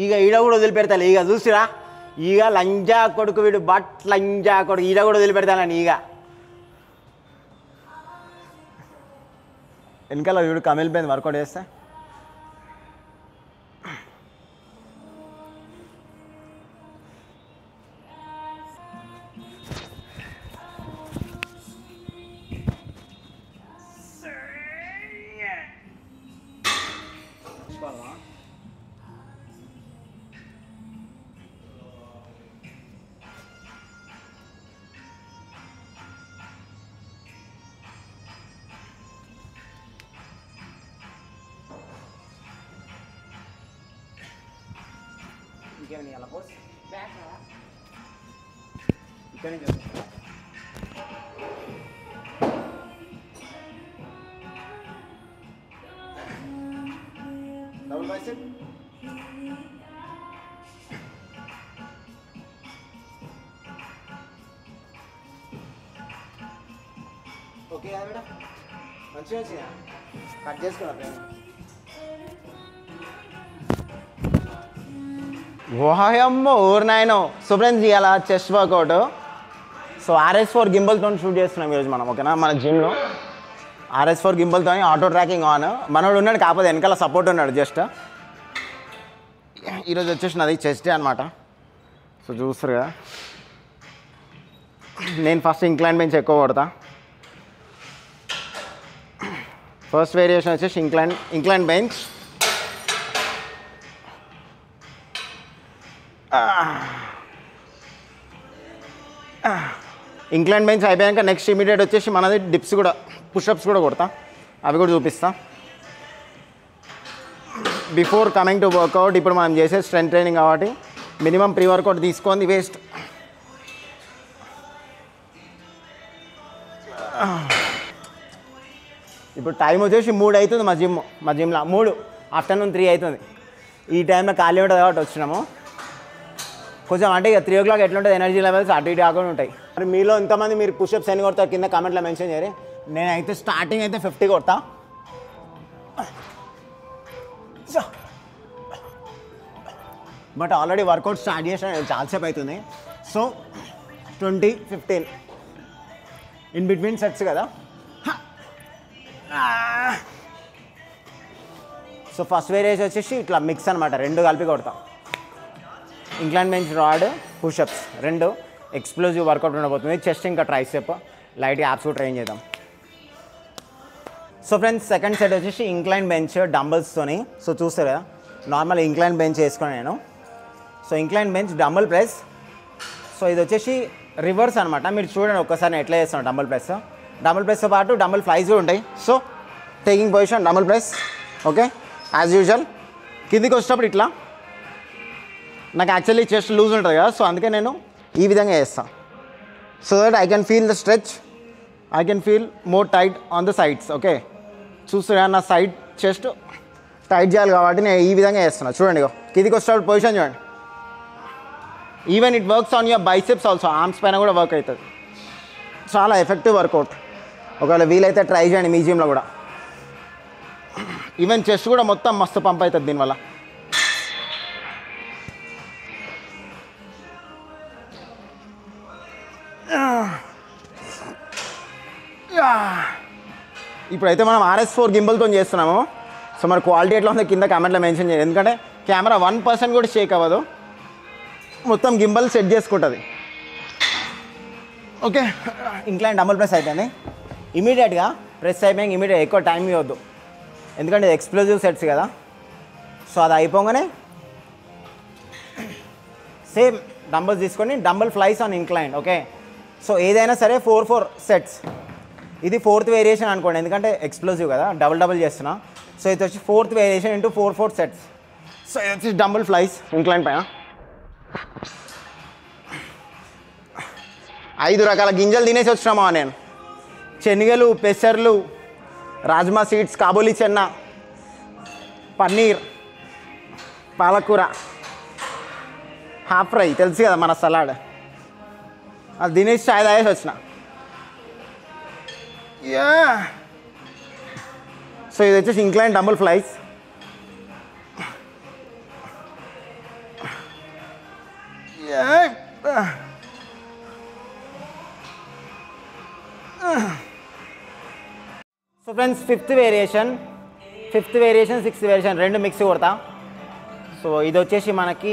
ఈగ ఈడ కూడా వదిలిపెడతా ఈగ చూసిరా ఈగ లంజా కొడుకు వీడు లంజా కొడుకు ఈడ కూడా వదిలిపెడతానని ఈగ వెనకాల వీడు కమిలిపోయింది వర్కౌట్ చేస్తే ఇంకేమైనా అలా పోస్ ఇక్కడ నుంచి డబుల్ బైసెప్ ఓకే మేడం మంచిగా వచ్చిందా కట్ చేసుకున్నా ఓహమ్మో ఊరు నాయనో సో ఫ్రెండ్స్ ఇవాళ చెస్ట్ వర్కౌట్ సో RS4 గింబల్తో షూట్ చేస్తున్నాం ఈరోజు మనం ఓకేనా మన జిమ్లో RS4 గింబల్తో ఆటో ట్రాకింగ్ ఆన్ మనోడు ఉన్నాడు కాకపోతే వెనకాల సపోర్ట్ ఉన్నాడు జస్ట్ ఈరోజు వచ్చేసి నాది చెస్టే అనమాట సో చూస్తారు కదా నేను ఫస్ట్ ఇంక్లైన్ బెంచ్ ఎక్కువ కొడతా ఫస్ట్ వేరియేషన్ వచ్చేసి ఇంక్లైన్ బెంచ్ ఇంక్లైన్ బెంచ్ అయిపోయాక నెక్స్ట్ ఇమీడియట్ వచ్చేసి మనది డిప్స్ కూడా పుషప్స్ కూడా కొడతా అవి కూడా చూపిస్తా బిఫోర్ కమింగ్ టు వర్కౌట్ ఇప్పుడు మనం చేసే స్ట్రెంత్ ట్రైనింగ్ కాబట్టి మినిమం ప్రీ వర్కౌట్ తీసుకొని వేస్ట్ ఇప్పుడు టైం వచ్చేసి 3 అవుతుంది మా జిమ్లో 3 ఆఫ్టర్నూన్ 3 అవుతుంది ఈ టైంలో ఖాళీ ఉంటుంది కాబట్టి వచ్చినాము కొంచెం అంటే ఇక 3 o'clock ఎట్లుంటుంది ఎనర్జీ లెవెల్స్ అటు ఇటు కాకుండా ఉంటాయి మరి మీలో ఎంతమంది మీరు పుషప్స్ ఎన్ని కొడతారు కింద కామెంట్లో మెన్షన్ చేయరు నేనైతే స్టార్టింగ్ అయితే 50 కొడతా బట్ ఆల్రెడీ వర్కౌట్ స్టార్ట్ చేసిన చాలాసేపు అవుతుంది సో 20 15 ఇన్ బిట్వీన్ సెట్స్ కదా సో ఫస్ట్ వేరియేషన్ వచ్చేసి ఇట్లా మిక్స్ అనమాట 2 కలిపి కొడతాం incline bench rod pushups 2 explosive workout ఉండబోతుంది చెస్ట్ ఇంకా ట్రైసెప్ లైట్ యాప్స్ కూడా ట్రైన్ చేద్దాం సో ఫ్రెండ్స్ సెకండ్ సెట్ వచ్చేసి ఇంక్లైన్ బెంచ్ డంబల్స్తోని సో చూస్తారు కదా నార్మల్ ఇంక్లైన్ బెంచ్ వేసుకుని నేను so incline bench dumbbell press so ఇది వచ్చేసి రివర్స్ అనమాట మీరు చూడండి ఒక్కసారి నేను ఎట్లా చేస్తాను డంబల్ ప్రెస్తో పాటు డంబల్ ఫ్లైస్ కూడా ఉంటాయి so taking position dumbbell press okay as usual కిందికి వచ్చేటప్పుడు ఇట్లా నాకు యాక్చువల్లీ చెస్ట్ లూజ్ ఉంటుంది కదా సో అందుకే నేను ఈ విధంగా చేస్తాను so that I can feel the stretch I can feel more tight on the sides okay చూస్తున్నా నా సైడ్ చెస్ట్ టైట్ చేయాలి కాబట్టి నేను ఈ విధంగా చేస్తున్నా చూడండి కిందికి వచ్చేటప్పుడు పొజిషన్ చూడండి even it works on your biceps also arms పైన కూడా వర్క్ అవుతుంది చాలా ఎఫెక్టివ్ వర్కౌట్ ఒకవేళ వీలైతే ట్రై చేయండి మీ జిమ్లో కూడా ఈవెన్ చెస్ట్ కూడా మొత్తం మస్తు పంప్ అవుతుంది దీనివల్ల ఇప్పుడైతే మనం RS4 గింబల్తో చేస్తున్నాము సో మరి క్వాలిటీ ఎట్లా ఉందో కింద కామెంట్లో మెన్షన్ చేయండి ఎందుకంటే కెమెరా 1% కూడా షేక్ అవ్వదు మొత్తం గింబల్ సెట్ చేసుకుంటుంది ఓకే ఇంక్లైన్ డంబల్ ప్రెస్ అయిపోయింది ఇమీడియట్గా ప్రెస్ అయిపోయాక ఇమీడియట్ ఎక్కువ టైం ఇవ్వద్దు ఎందుకంటే ఇది ఎక్స్ప్లోజివ్ సెట్స్ కదా సో అది అయిపోగానే సేమ్ డంబల్స్ తీసుకొని dumbbell flies on incline okay so ఏదైనా సరే 4 సెట్స్ ఇది 4th వేరియేషన్ అనుకోండి ఎందుకంటే ఎక్స్ప్లోజివ్ కదా డబుల్ చేస్తున్నా సో ఇది వచ్చి 4th variation into 4 sets so ఇది వచ్చి డంబల్ ఫ్లైస్ ఇంక్లైన్ పైన 5 రకాల గింజలు తినేసి వచ్చినామా నేను శనగలు పెసర్లు రాజ్మా సీడ్స్ కాబూలీ చెన్న పన్నీర్ పాలకూర హాఫ్ ఫ్రై తెలుసు కదా మన సలాడ్, అది తినేసి చాయ్ తాగేసి వచ్చిన. సో ఇది వచ్చేసి incline dumbbell flies. So friends fifth variation, sixth variation రెండు మిక్స్ కొడతా. సో ఇది వచ్చేసి మనకి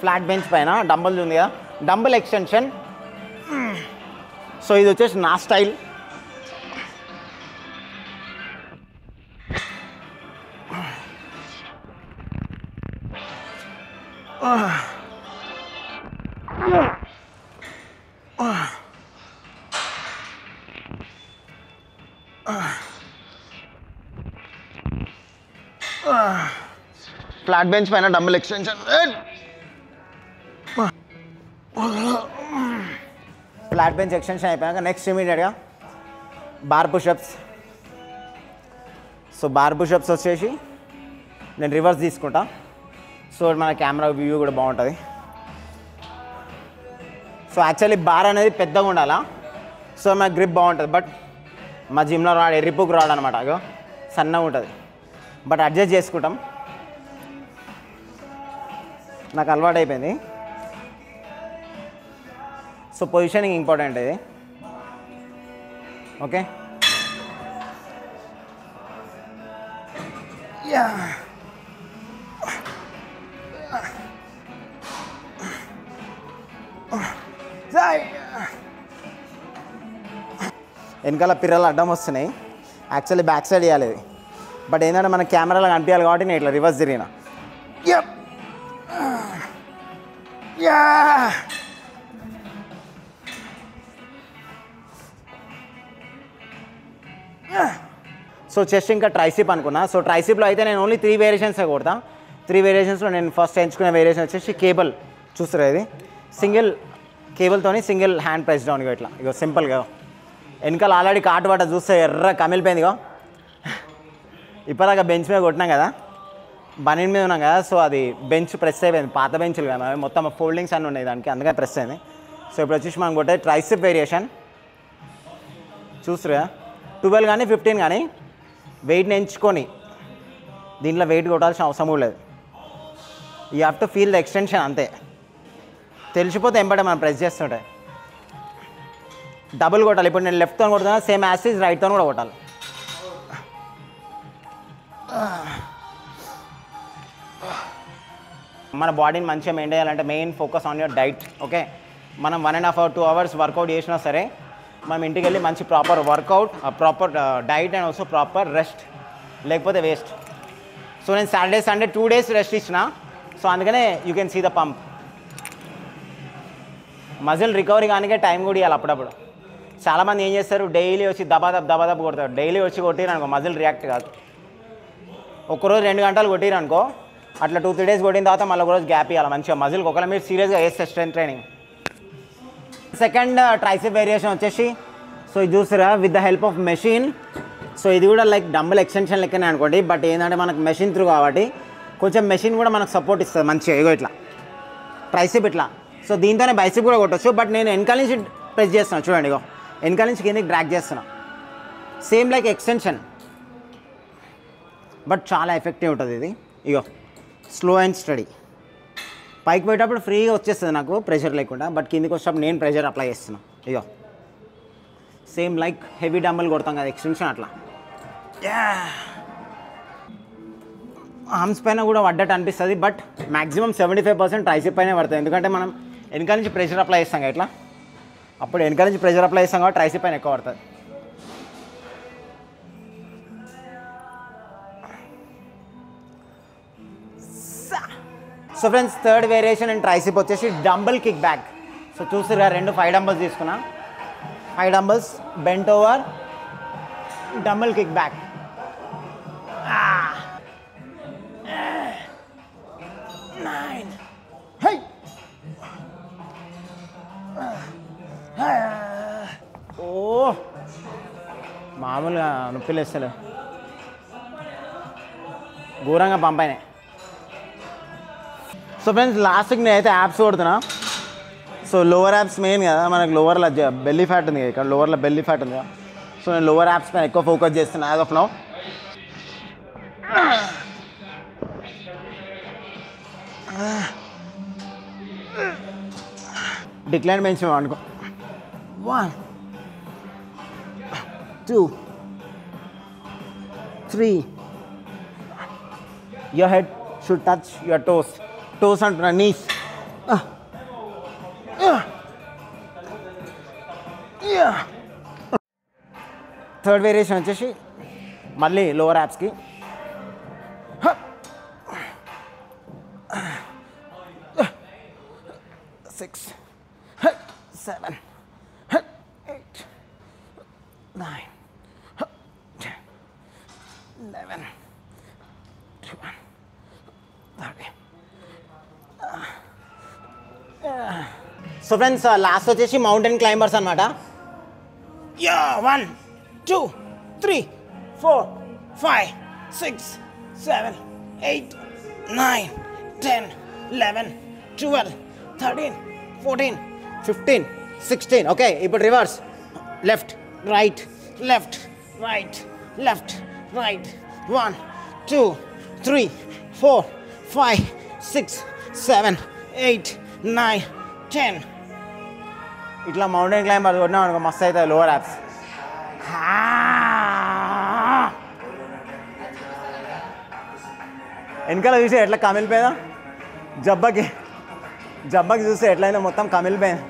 ఫ్లాట్ బెంచ్ పైన డంబుల్ ఉంది కదా, డంబుల్ ఎక్స్టెన్షన్. సో ఇది వచ్చేసి నా స్టైల్. ఫ్లాట్ బెంచ్ పైన dumbbell extension. Flat bench extension అయిపోయాక నెక్స్ట్ ఇమీడియట్గా bar push-ups. So bar push-ups వచ్చేసి నేను రివర్స్ తీసుకుంటా. సో మన కెమెరా వ్యూ కూడా బాగుంటుంది. సో యాక్చువల్లీ బార్ అనేది పెద్దగా ఉండాలా, సో మన గ్రిప్ బాగుంటుంది. బట్ మా జిమ్లో రాడు, ఎర్రిపుకు రాడు అనమాట, అగో సన్నగా ఉంటుంది. బట్ అడ్జస్ట్ చేసుకుంటాం, నాకు అలవాటు అయిపోయింది. సో పొజిషనింగ్ ఇంపార్టెంట్ ఇది. ఓకే, వెనకాల పిర్రలు అడ్డం వస్తున్నాయి, యాక్చువల్లీ బ్యాక్ సైడ్ ఇవ్వాలి ఇది. బట్ ఏంటంటే మన కెమెరాలో కనిపించాలి కాబట్టి నేను ఇట్లా రివర్స్ తిరిగిన. సో చెస్ట్ ఇంకా ట్రైసిప్ అనుకున్నా. సో ట్రైసిప్లో అయితే నేను ఓన్లీ 3 వేరియేషన్సే కొడతా. 3 వేరియేషన్స్లో నేను ఫస్ట్ ఎంచుకునే వేరియేషన్ వచ్చేసి కేబుల్. చూస్తారా, ఇది సింగిల్ కేబుల్తోని సింగిల్ హ్యాండ్ ప్రెస్ డౌన్. ఇట్లా ఇగో సింపుల్గా. వెనకాల ఆల్రెడీ కాటు పట్ట చూస్తే ఎర్ర కమిలిపోయింది. ఇగో ఇప్పటిదాకా బెంచ్ మీద కొట్టినాం కదా, బనీన్ మీద ఉన్నాం కదా, సో అది బెంచ్ ప్రెస్ అయిపోయింది. పాత బెంచ్లు కదా మొత్తం ఫోల్డింగ్స్ అన్నీ ఉన్నాయి దానికి, అందుకని ప్రెస్ అయింది. సో ఇప్పుడు వచ్చేసి మనం కొట్టే ట్రైసిప్ వేరియేషన్. చూస్తురా, 12 కానీ 15 కానీ వెయిట్ని ఎంచుకొని దీంట్లో వెయిట్ కొట్టాల్సిన అవసరం లేదు. You have to feel the extension, అంతే. తెలిసిపోతే ఎంబడే మనం ప్రెస్ చేస్తుంటే. డబుల్ కొట్టాలి. ఇప్పుడు నేను లెఫ్ట్తో కొడుతున్నా, సేమ్ యాసిస్ రైట్తో కూడా కొట్టాలి. మన బాడీని మంచిగా మెయింటైన్ చేయాలంటే main focus on your diet. Okay, మనం 1.5 hours 2 hours వర్కౌట్ చేసినా సరే మనం ఇంటికి వెళ్ళి మంచి proper workout, proper diet and also proper rest, లేకపోతే వేస్ట్. సో నేను సాటర్డే సండే 2 days రెస్ట్ ఇచ్చిన. సో అందుకనే you can see the pump. Muscle recovery కానికే టైం కూడా ఇవ్వాలి అప్పుడప్పుడు. చాలామంది ఏం చేస్తారు, డైలీ వచ్చి దబాదబ్ కొడతారు. డైలీ వచ్చి కొట్టిరనుకో మజిల్ రియాక్ట్ కాదు. ఒక్కరోజు 2 గంటలు కొట్టిరనుకో, అట్లా 2-3 days కొట్టిన తర్వాత మళ్ళీ ఒకరోజు గ్యాప్ ఇవ్వాలి మంచిగా మజిల్కి. ఒకవేళ మీరు సీరియస్గా వేస్తే strength training. Second tricep variation వచ్చేసి, సో ఇది చూస్తారా, with the help of machine. So ఇది కూడా లైక్ డంబుల్ ఎక్స్టెన్షన్ లెక్కనే అనుకోండి. బట్ ఏంటంటే మనకు మెషిన్ త్రూ కాబట్టి కొంచెం మెషిన్ కూడా మనకు సపోర్ట్ ఇస్తుంది మంచిగా. ఇగో ఇట్లా ట్రైసిప్ ఇట్లా. సో దీంతోనే బైసిప్ కూడా కొట్టచ్చు. బట్ నేను వెనకాల నుంచి ప్రెస్ చేస్తున్నాను, చూడండి. ఇగో వెనకాల నుంచి కిందకి డ్రాగ్ చేస్తున్నా, సేమ్ లైక్ ఎక్స్టెన్షన్. బట్ చాలా ఎఫెక్టివ్ ఉంటుంది ఇది. ఇగో స్లో అండ్ స్టడీ. పైకి పోయేటప్పుడు ఫ్రీగా వచ్చేస్తుంది నాకు ప్రెషర్ లేకుండా. బట్ కిందికి వచ్చేటప్పుడు నేను ప్రెషర్ అప్లై చేస్తున్నాను. ఇగో సేమ్ లైక్ హెవీ డంబుల్ కొడతాం కదా ఎక్స్టెన్షన్, అట్లా. ఆర్మ్స్ పైన కూడా పడ్డట్టు అనిపిస్తుంది. బట్ మ్యాక్సిమం 75% ట్రైసిప్ పైనే పడుతుంది. ఎందుకంటే మనం వెనకాల నుంచి ప్రెషర్ అప్లై చేస్తాం కదా ఇట్లా. అప్పుడు వెనకాల నుంచి ప్రెషర్ అప్లై చేస్తాం కాబట్టి ట్రైసిప్ పైన ఎక్కువ పడుతుంది. So friends third variation and tricep వచ్చేసి డంబుల్ కిక్ బ్యాక్. సో చూసారుగా, 2 5 dumbbells తీసుకున్నా. 5 dumbbells bent over, dumbbell kick back. 9. హై, ఓ మామూలుగా నొప్పిలు వేస్తలే, ఘోరంగా పంపైనాయి. సో ఫ్రెండ్స్ లాస్ట్కి నేనైతే యాప్స్ కొడుతున్నా. సో లోవర్ యాప్స్ మెయిన్ కదా, మనకు లోవర్లో బెల్లీ ఫ్యాట్ ఉంది కదా, ఇక్కడ లోవర్లో బెల్లీ ఫ్యాట్ ఉంది కదా. సో నేను లోవర్ యాప్స్ పైన ఎక్కువ ఫోకస్ చేస్తున్నా as of now. Decline bench అనుకో. 1 2 3. Your head should touch your toes. Toes and knees. Third variation వచ్చేసి మళ్ళీ లోవర్ యాప్స్కి 6 7 8 9 10 11 12 13. సో ఫ్రెండ్స్ లాస్ట్ వచ్చేసి మౌంటైన్ క్లైంబర్స్ అనమాట. 1 2 3 4 5 6 7 8 9 10 11 12 13 14 15 16. ఓకే, ఇప్పుడు reverse. Left right left right left right. 1 2 3 4 5 6 7 8 9 10. ఇట్లా mountain climber కొట్టినాం అనుకో మస్తు అవుతుంది లోవర్ యాప్స్. వెనకాల చూసి ఎట్లా కమిలిపోయిందా, జబ్బకి చూస్తే ఎట్లయినా మొత్తం కమిలిపోయింది.